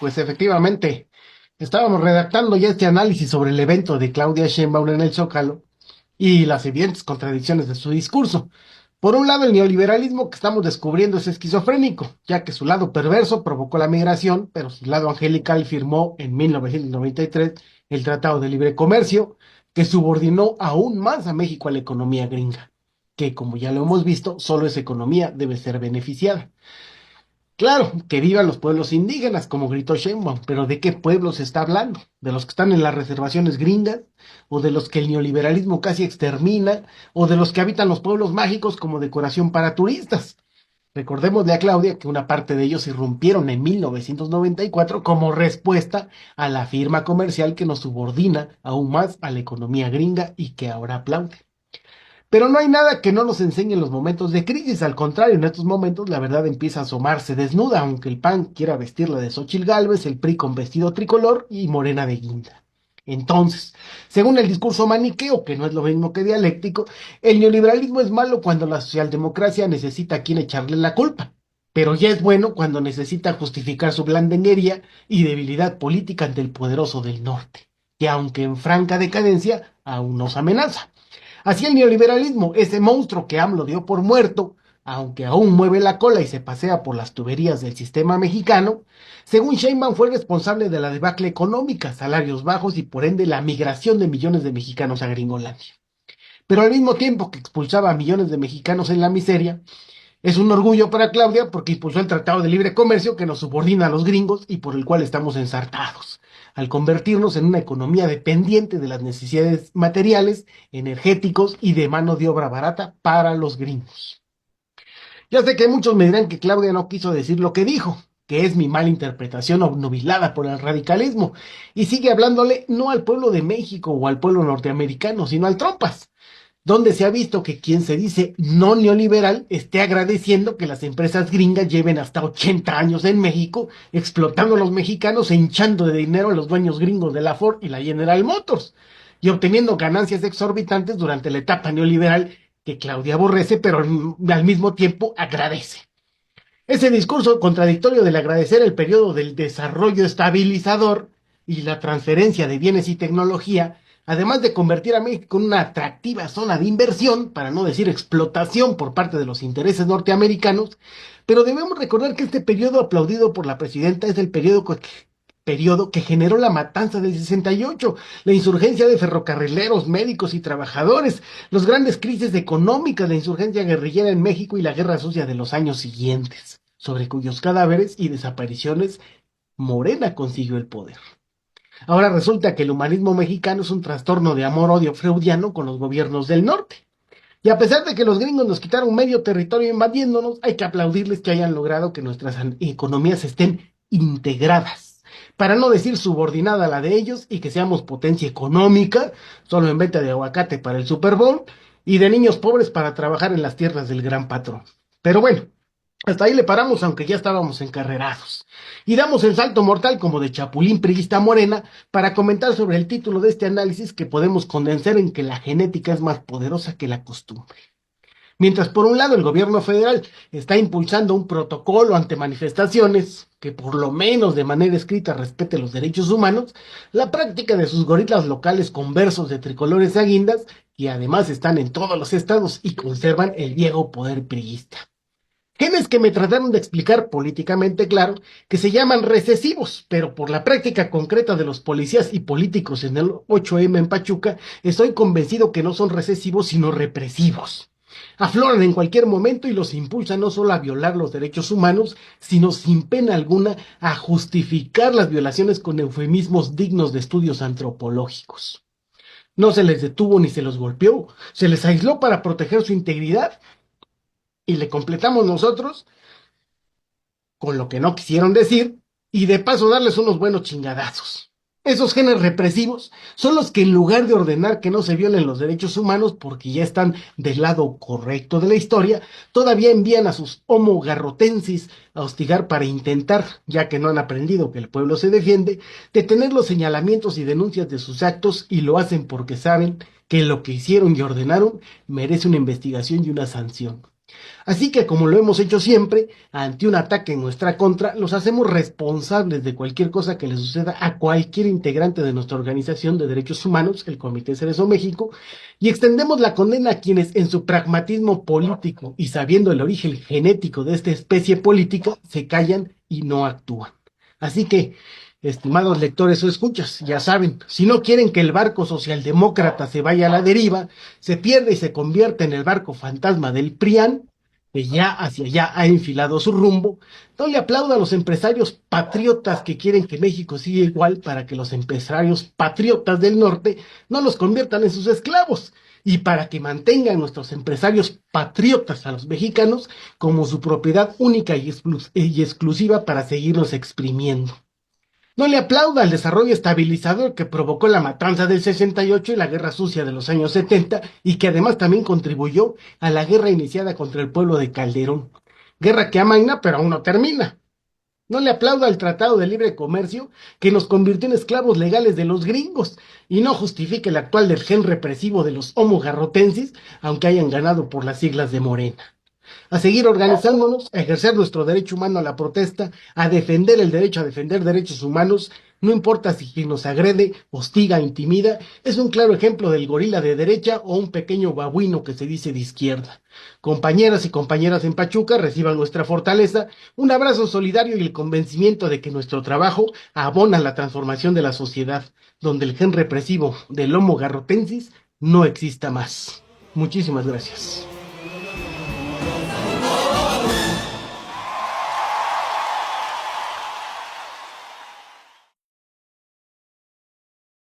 Pues efectivamente, estábamos redactando ya este análisis sobre el evento de Claudia Sheinbaum en el Zócalo y las evidentes contradicciones de su discurso. Por un lado, el neoliberalismo que estamos descubriendo es esquizofrénico, ya que su lado perverso provocó la migración, pero su lado angelical firmó en 1993 el Tratado de Libre Comercio, que subordinó aún más a México a la economía gringa, que como ya lo hemos visto, solo esa economía debe ser beneficiada. Claro, que vivan los pueblos indígenas, como gritó Sheinbaum, pero ¿de qué pueblos se está hablando? ¿De los que están en las reservaciones gringas? ¿O de los que el neoliberalismo casi extermina? ¿O de los que habitan los pueblos mágicos como decoración para turistas? Recordémosle a Claudia que una parte de ellos irrumpieron en 1994 como respuesta a la firma comercial que nos subordina aún más a la economía gringa y que ahora aplaude. Pero no hay nada que no nos enseñe en los momentos de crisis. Al contrario, en estos momentos la verdad empieza a asomarse desnuda, aunque el PAN quiera vestirla de Xóchitl Gálvez, el PRI con vestido tricolor y Morena de guinda. Entonces, según el discurso maniqueo, que no es lo mismo que dialéctico, el neoliberalismo es malo cuando la socialdemocracia necesita a quien echarle la culpa, pero ya es bueno cuando necesita justificar su blandenguería y debilidad política ante el poderoso del norte, que aunque en franca decadencia, aún nos amenaza. Así el neoliberalismo, ese monstruo que AMLO dio por muerto, aunque aún mueve la cola y se pasea por las tuberías del sistema mexicano, según Sheinbaum fue responsable de la debacle económica, salarios bajos y por ende la migración de millones de mexicanos a Gringolandia. Pero al mismo tiempo que expulsaba a millones de mexicanos en la miseria, es un orgullo para Claudia porque impulsó el Tratado de Libre Comercio que nos subordina a los gringos y por el cual estamos ensartados, al convertirnos en una economía dependiente de las necesidades materiales, energéticos y de mano de obra barata para los gringos. Ya sé que muchos me dirán que Claudia no quiso decir lo que dijo, que es mi mala interpretación obnubilada por el radicalismo, y sigue hablándole no al pueblo de México o al pueblo norteamericano, sino al trompas, donde se ha visto que quien se dice no neoliberal esté agradeciendo que las empresas gringas lleven hasta 80 años en México, explotando a los mexicanos e hinchando de dinero a los dueños gringos de la Ford y la General Motors, y obteniendo ganancias exorbitantes durante la etapa neoliberal que Claudia aborrece, pero al mismo tiempo agradece. Ese discurso contradictorio del agradecer el periodo del desarrollo estabilizador y la transferencia de bienes y tecnología, además de convertir a México en una atractiva zona de inversión, para no decir explotación por parte de los intereses norteamericanos, pero debemos recordar que este periodo aplaudido por la presidenta es el periodo que generó la matanza del 68, la insurgencia de ferrocarrileros, médicos y trabajadores, los grandes crisis económicas, la insurgencia guerrillera en México y la guerra sucia de los años siguientes, sobre cuyos cadáveres y desapariciones Morena consiguió el poder. Ahora resulta que el humanismo mexicano es un trastorno de amor-odio freudiano con los gobiernos del norte. Y a pesar de que los gringos nos quitaron medio territorio invadiéndonos, hay que aplaudirles que hayan logrado que nuestras economías estén integradas, para no decir subordinada a la de ellos, y que seamos potencia económica, solo en venta de aguacate para el Super Bowl, y de niños pobres para trabajar en las tierras del gran patrón. Pero bueno, hasta ahí le paramos, aunque ya estábamos encarrerados. Y damos el salto mortal como de Chapulín Priista Morena para comentar sobre el título de este análisis que podemos condensar en que la genética es más poderosa que la costumbre. Mientras por un lado el gobierno federal está impulsando un protocolo ante manifestaciones que por lo menos de manera escrita respete los derechos humanos, la práctica de sus gorilas locales con versos de tricolores a guindas, que además están en todos los estados y conservan el viejo poder priista. Genes que me trataron de explicar políticamente claro que se llaman recesivos, pero por la práctica concreta de los policías y políticos en el 8M en Pachuca, estoy convencido que no son recesivos sino represivos. Afloran en cualquier momento y los impulsan no solo a violar los derechos humanos, sino sin pena alguna a justificar las violaciones con eufemismos dignos de estudios antropológicos. No se les detuvo ni se los golpeó, se les aisló para proteger su integridad y le completamos nosotros con lo que no quisieron decir y de paso darles unos buenos chingadazos. Esos genes represivos son los que en lugar de ordenar que no se violen los derechos humanos porque ya están del lado correcto de la historia, todavía envían a sus homo garrotensis a hostigar para intentar, ya que no han aprendido que el pueblo se defiende, detener los señalamientos y denuncias de sus actos y lo hacen porque saben que lo que hicieron y ordenaron merece una investigación y una sanción. Así que, como lo hemos hecho siempre, ante un ataque en nuestra contra, los hacemos responsables de cualquier cosa que le suceda a cualquier integrante de nuestra organización de derechos humanos, el Comité Cerezo México, y extendemos la condena a quienes, en su pragmatismo político y sabiendo el origen genético de esta especie política, se callan y no actúan. Así que, estimados lectores o escuchas, ya saben, si no quieren que el barco socialdemócrata se vaya a la deriva, se pierda y se convierta en el barco fantasma del PRIAN, que ya hacia allá ha enfilado su rumbo, no le aplauda a los empresarios patriotas que quieren que México siga igual para que los empresarios patriotas del norte no los conviertan en sus esclavos y para que mantengan nuestros empresarios patriotas a los mexicanos como su propiedad única y exclusiva para seguirnos exprimiendo. No le aplauda al desarrollo estabilizador que provocó la matanza del 68 y la guerra sucia de los años 70 y que además también contribuyó a la guerra iniciada contra el pueblo de Calderón. Guerra que amaina pero aún no termina. No le aplauda al Tratado de Libre Comercio que nos convirtió en esclavos legales de los gringos y no justifique el actual del gen represivo de los homo garrotensis, aunque hayan ganado por las siglas de Morena. A seguir organizándonos, a ejercer nuestro derecho humano a la protesta, a defender el derecho a defender derechos humanos, no importa si quien nos agrede, hostiga, intimida, es un claro ejemplo del gorila de derecha o un pequeño babuino que se dice de izquierda. Compañeras y compañeras en Pachuca, reciban nuestra fortaleza, un abrazo solidario y el convencimiento de que nuestro trabajo abona la transformación de la sociedad, donde el gen represivo del Homo garrotensis no exista más. Muchísimas gracias.